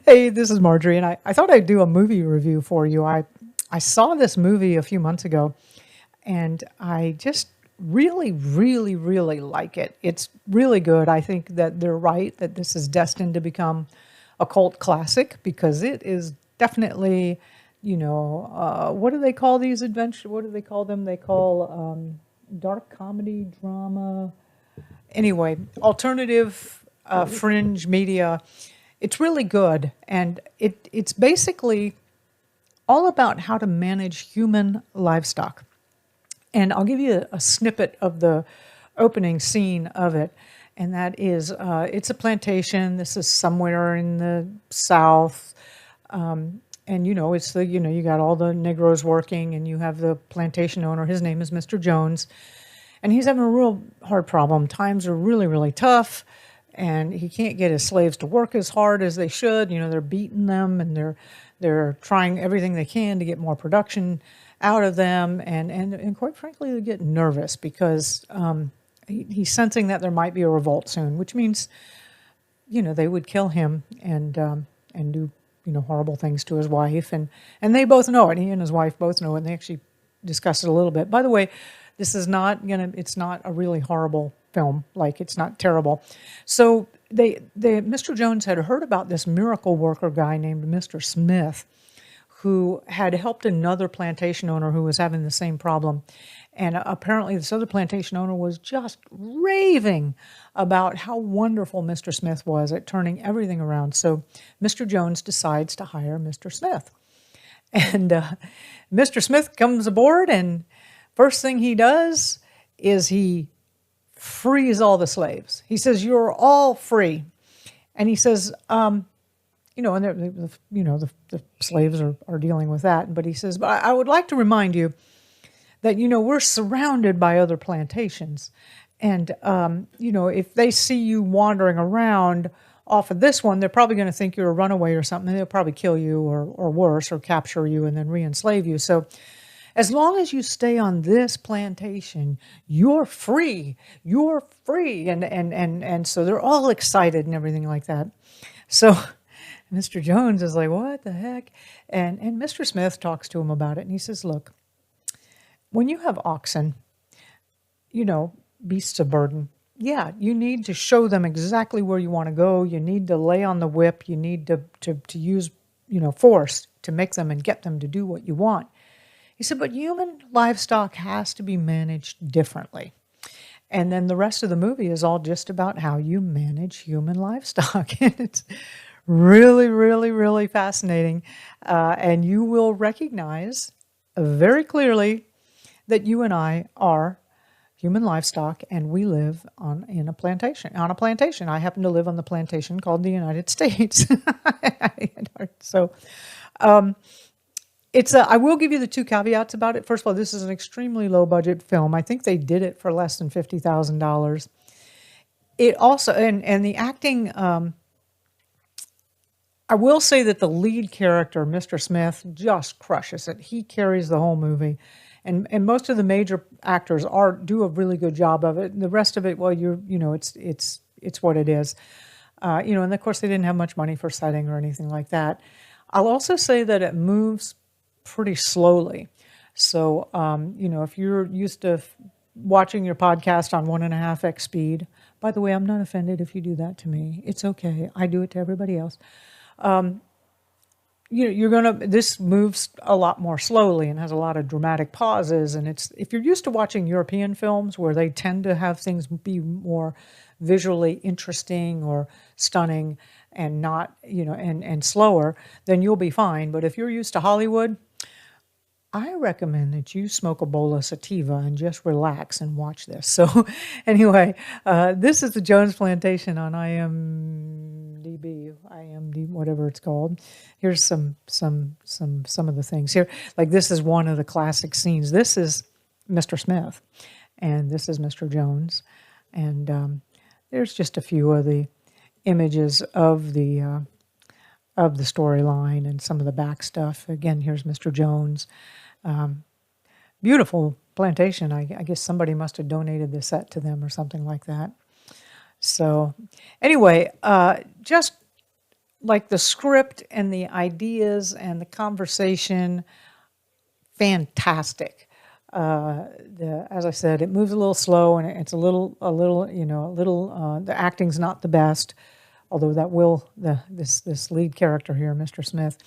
Hey, this is Marjorie, and I thought I'd do a movie review for you. I saw this movie a few months ago, and I just really like it. It's really good. I think that they're right that this is destined to become a cult classic because it is definitely, what do they call these adventures? What do they call them? They call dark comedy, drama. Anyway, alternative fringe media. It's really good, and it's basically all about how to manage human livestock. And I'll give you a snippet of the opening scene of it, and that is it's a plantation. This is somewhere in the South, and it's you got all the Negroes working, and you have the plantation owner. His name is Mr. Jones, and he's having a real hard problem. Times are really tough, and he can't get his slaves to work as hard as they should. They're beating them, and they're trying everything they can to get more production out of them, and quite frankly, they're getting nervous because he's sensing that there might be a revolt soon, which means they would kill him and do horrible things to his wife, and they both know it. He and his wife both know it, and they actually discuss it a little bit. By the way, this is not it's not a really horrible film. Like, it's not terrible. So Mr. Jones had heard about this miracle worker guy named Mr. Smith, who had helped another plantation owner who was having the same problem. And apparently this other plantation owner was just raving about how wonderful Mr. Smith was at turning everything around. So Mr. Jones decides to hire Mr. Smith. And Mr. Smith comes aboard, and first thing he does is he frees all the slaves. He says, "You're all free." And he says, and the slaves are dealing with that. But he says, "But I would like to remind you that, we're surrounded by other plantations. And, if they see you wandering around off of this one, they're probably going to think you're a runaway or something. And they'll probably kill you or worse, or capture you and then re-enslave you. So as long as you stay on this plantation, you're free. You're free." And so they're all excited and everything like that. So Mr. Jones is like, "What the heck?" And Mr. Smith talks to him about it, and he says, "Look, when you have oxen, beasts of burden, yeah, you need to show them exactly where you want to go. You need to lay on the whip. You need to use, force to make them and get them to do what you want." He said, "But human livestock has to be managed differently." And then the rest of the movie is all just about how you manage human livestock. And it's really fascinating. And you will recognize very clearly that you and I are human livestock, and we live on a plantation. I happen to live on the plantation called the United States. So I will give you the two caveats about it. First of all, this is an extremely low budget film. I think they did it for less than $50,000. It also, and the acting, I will say that the lead character, Mr. Smith, just crushes it. He carries the whole movie. And most of the major actors do a really good job of it. The rest of it, well, it's what it is. And of course they didn't have much money for setting or anything like that. I'll also say that it moves pretty slowly. So, if you're used to watching your podcast on 1.5x speed, by the way, I'm not offended if you do that to me. It's okay. I do it to everybody else. This moves a lot more slowly and has a lot of dramatic pauses. And if you're used to watching European films where they tend to have things be more visually interesting or stunning and not, and slower, then you'll be fine. But if you're used to Hollywood, I recommend that you smoke a bowl of sativa and just relax and watch this. So anyway, this is the Jones Plantation on IMDb, whatever it's called. Here's some of the things here. Like, this is one of the classic scenes. This is Mr. Smith, and this is Mr. Jones. And there's just a few of the images of the storyline and some of the back stuff. Again, here's Mr. Jones. Beautiful plantation. I guess somebody must have donated the set to them or something like that. So anyway, just like the script and the ideas and the conversation, fantastic. As I said, it moves a little slow and it's a little, the acting's not the best, although this lead character here, Mr. Smith,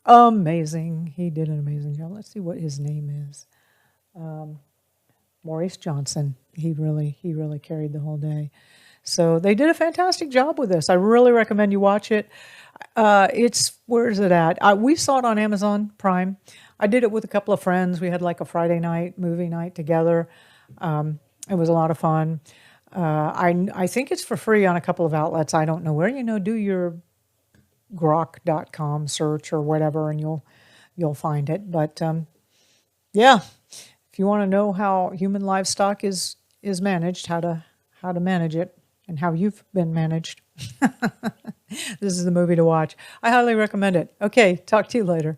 amazing. He did an amazing job. Let's see what his name is. Maurice Johnson. He really carried the whole day. So they did a fantastic job with this. I really recommend you watch it. Where is it at? We saw it on Amazon Prime. I did it with a couple of friends. We had like a Friday night movie night together. It was a lot of fun. I think it's for free on a couple of outlets. I don't know where. Do your grok.com search or whatever, and you'll find it. But yeah, if you want to know how human livestock is managed, how to manage it, and how you've been managed, this is the movie to watch. I highly recommend it. Okay, talk to you later.